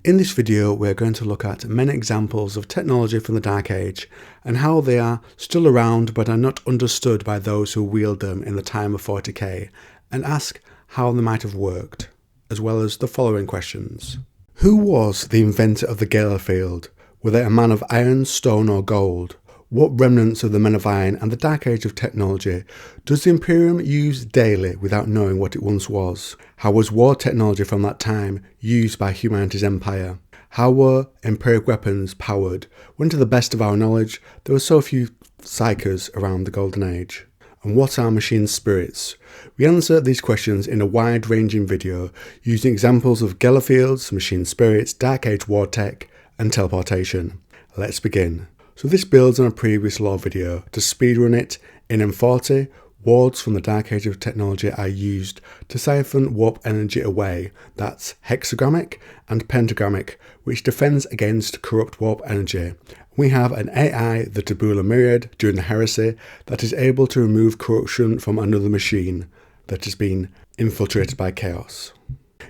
In this video, we're going to look at many examples of technology from the Dark Age and how they are still around but are not understood by those who wield them in the time of 40k, and ask how they might have worked, as well as the following questions. Who was the inventor of the gellar field? Were they a man of iron, stone or gold? What remnants of the men of iron and the Dark Age of technology does the Imperium use daily without knowing what it once was? How was war technology from that time used by humanity's empire? How were empyric weapons powered when, to the best of our knowledge, there were so few psykers around the Golden Age? And what are machine spirits? We answer these questions in a wide-ranging video using examples of gellar fields, machine spirits, Dark Age war tech and teleportation. Let's begin. So this builds on a previous lore video. To speedrun it, in M40, wards from the Dark Age of technology are used to siphon warp energy away. That's hexagrammic and pentagrammic, which defends against corrupt warp energy. We have an AI, the Tabula Myriad, during the heresy, that is able to remove corruption from another machine that has been infiltrated by chaos.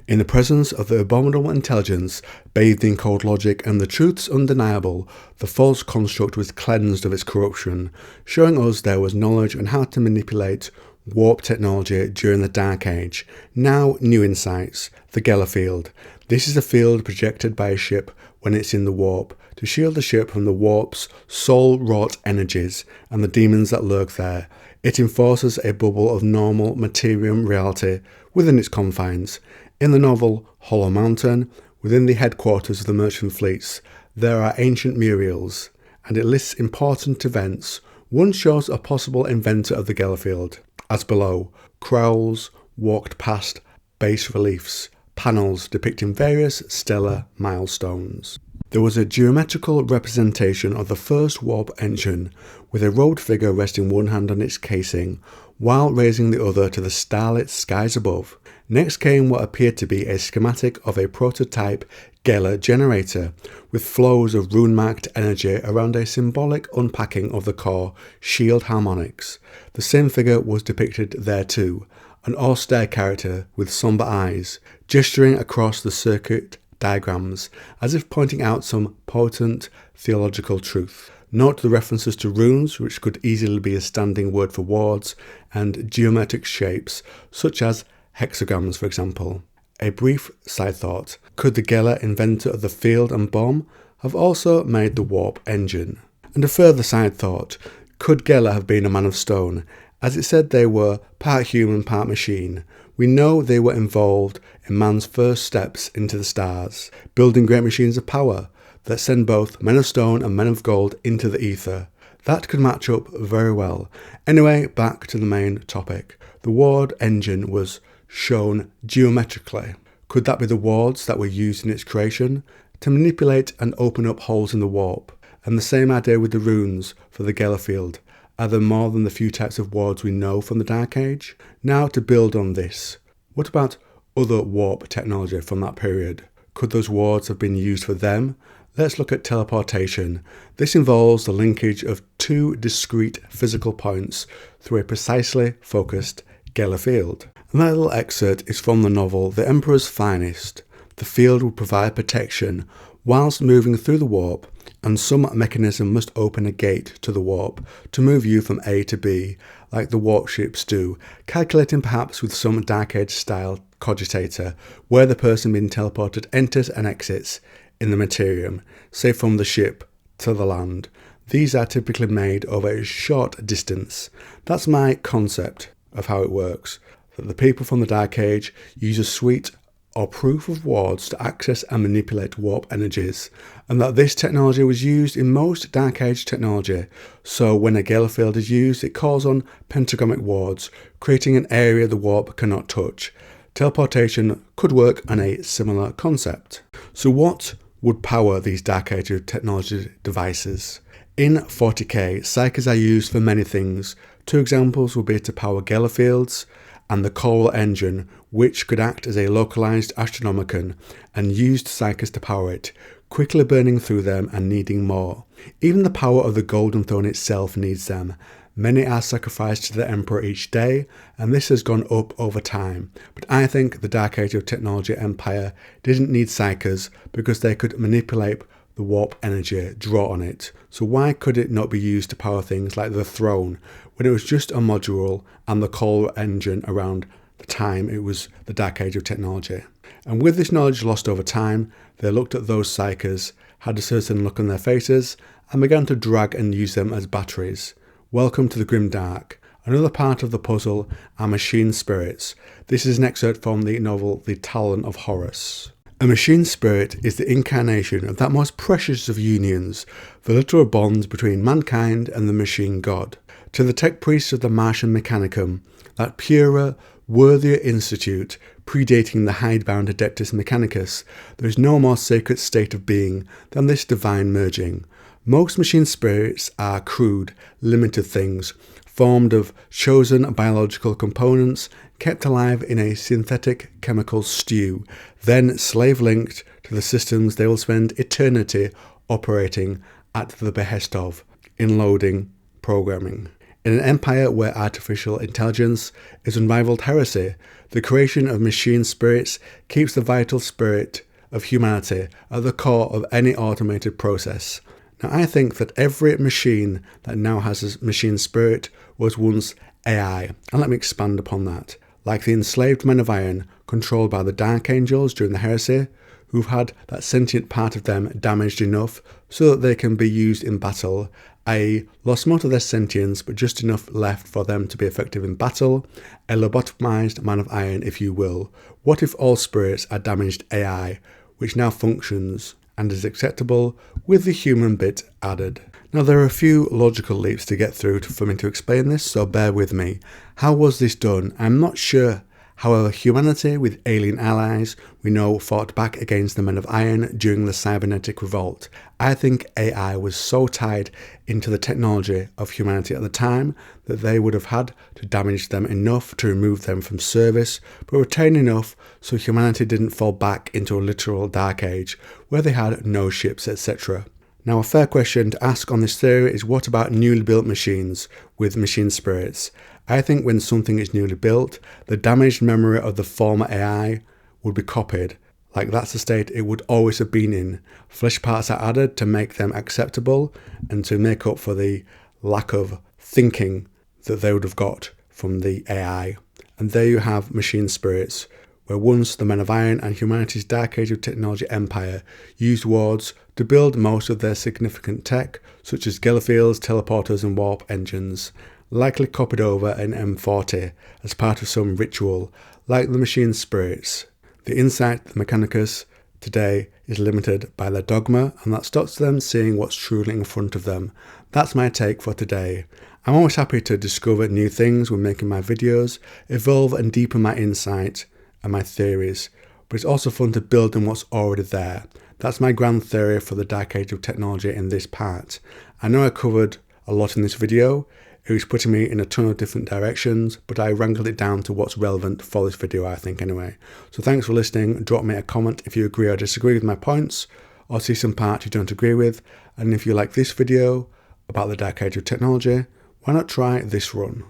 In the presence of the abominable intelligence, bathed in cold logic and the truths undeniable, the false construct was cleansed of its corruption, showing us there was knowledge on how to manipulate warp technology during the Dark Age. Now new insights, the gellar field. This is a field projected by a ship when it's in the warp, to shield the ship from the warp's soul-wrought energies and the demons that lurk there. It enforces a bubble of normal materium reality within its confines. In the novel Hollow Mountain, within the headquarters of the merchant fleets, there are ancient murals, and it lists important events. One shows a possible inventor of the gellar field, as below: crowls walked past bas reliefs, panels depicting various stellar milestones. There was a geometrical representation of the first warp engine, with a robed figure resting one hand on its casing, while raising the other to the starlit skies above. Next came what appeared to be a schematic of a prototype gellar generator, with flows of rune-marked energy around a symbolic unpacking of the core shield harmonics. The same figure was depicted there too, an austere character with sombre eyes, gesturing across the circuit diagrams as if pointing out some potent theological truth. Note the references to runes, which could easily be a standing word for wards, and geometric shapes, such as hexagrams, for example. A brief side thought: could the gellar inventor of the field and bomb have also made the warp engine? And a further side thought: could gellar have been a man of stone, as it said they were part human, part machine? We know they were involved in man's first steps into the stars, building great machines of power that send both men of stone and men of gold into the ether. That could match up very well. Anyway, back to the main topic. The ward engine was shown geometrically. Could that be the wards that were used in its creation to manipulate and open up holes in the warp? And the same idea with the runes for the gellar field. Are there more than the few types of wards we know from the Dark Age? Now, to build on this, what about other warp technology from that period? Could those wards have been used for them? Let's look at teleportation. This involves the linkage of two discrete physical points through a precisely focused gellar field. And that little excerpt is from the novel The Emperor's Finest. The field will provide protection whilst moving through the warp, and some mechanism must open a gate to the warp to move you from A to B, like the warp ships do, calculating perhaps with some Dark Age style cogitator, where the person being teleported enters and exits in the materium, say from the ship to the land. These are typically made over a short distance. That's my concept of how it works, that the people from the Dark Age use a suite or proof of wards to access and manipulate warp energies, and that this technology was used in most Dark Age technology. So when a gellar field is used, it calls on pentagrammic wards, creating an area the warp cannot touch. Teleportation could work on a similar concept. So what would power these Dark Age technology devices? In 40k, psykers are used for many things. Two examples would be to power gellar fields, and the coral engine, which could act as a localized astronomicon, and used psykers to power it, quickly burning through them and needing more. Even the power of the Golden Throne itself needs them. Many are sacrificed to the Emperor each day, and this has gone up over time. But I think the Dark Age of Technology Empire didn't need psykers because they could manipulate the warp energy, draw on it. So why could it not be used to power things like the throne when it was just a module and the core engine around the time it was the Dark Age of Technology? And with this knowledge lost over time, they looked at those psykers, had a certain look on their faces, and began to drag and use them as batteries. Welcome to the Grimdark. Another part of the puzzle are machine spirits. This is an excerpt from the novel The Talon of Horus. A machine spirit is the incarnation of that most precious of unions, the literal bonds between mankind and the machine god. To the tech priests of the Martian Mechanicum, that purer, worthier institute, predating the hidebound Adeptus Mechanicus, there is no more sacred state of being than this divine merging. Most machine spirits are crude, limited things, formed of chosen biological components, kept alive in a synthetic chemical stew, then slave-linked to the systems they will spend eternity operating at the behest of, in loading, programming. In an empire where artificial intelligence is unrivaled heresy, the creation of machine spirits keeps the vital spirit of humanity at the core of any automated process. Now, I think that every machine that now has a machine spirit was once AI, and let me expand upon that. Like the enslaved men of iron controlled by the Dark Angels during the heresy, who've had that sentient part of them damaged enough so that they can be used in battle, i.e. lost most of their sentience but just enough left for them to be effective in battle, a lobotomized man of iron if you will. What if all spirits are damaged AI, which now functions and is acceptable with the human bit added? Now there are a few logical leaps to get through for me to explain this, so bear with me. How was this done? I'm not sure. However, humanity with alien allies we know fought back against the Men of Iron during the cybernetic revolt. I think AI was so tied into the technology of humanity at the time that they would have had to damage them enough to remove them from service, but retain enough so humanity didn't fall back into a literal dark age where they had no ships, etc. Now, a fair question to ask on this theory is, what about newly built machines with machine spirits? I think when something is newly built, the damaged memory of the former AI would be copied, like that's the state it would always have been in. Flesh parts are added to make them acceptable and to make up for the lack of thinking that they would have got from the AI. And there you have machine spirits, where once the Men of Iron and humanity's Dark Age of Technology empire used wards to build most of their significant tech, such as gellar fields, teleporters and warp engines, likely copied over in M40 as part of some ritual, like the machine spirits. The insight of the Mechanicus today is limited by their dogma, and that stops them seeing what's truly in front of them. That's my take for today. I'm always happy to discover new things when making my videos, evolve and deepen my insight and my theories, but it's also fun to build on what's already there. That's my grand theory for the Dark Age of Technology in this part. I know I covered a lot in this video. It was putting me in a ton of different directions, but I wrangled it down to what's relevant for this video, I think, anyway. So thanks for listening. Drop me a comment if you agree or disagree with my points, or see some parts you don't agree with. And if you like this video about the Dark Age of Technology, why not try this run?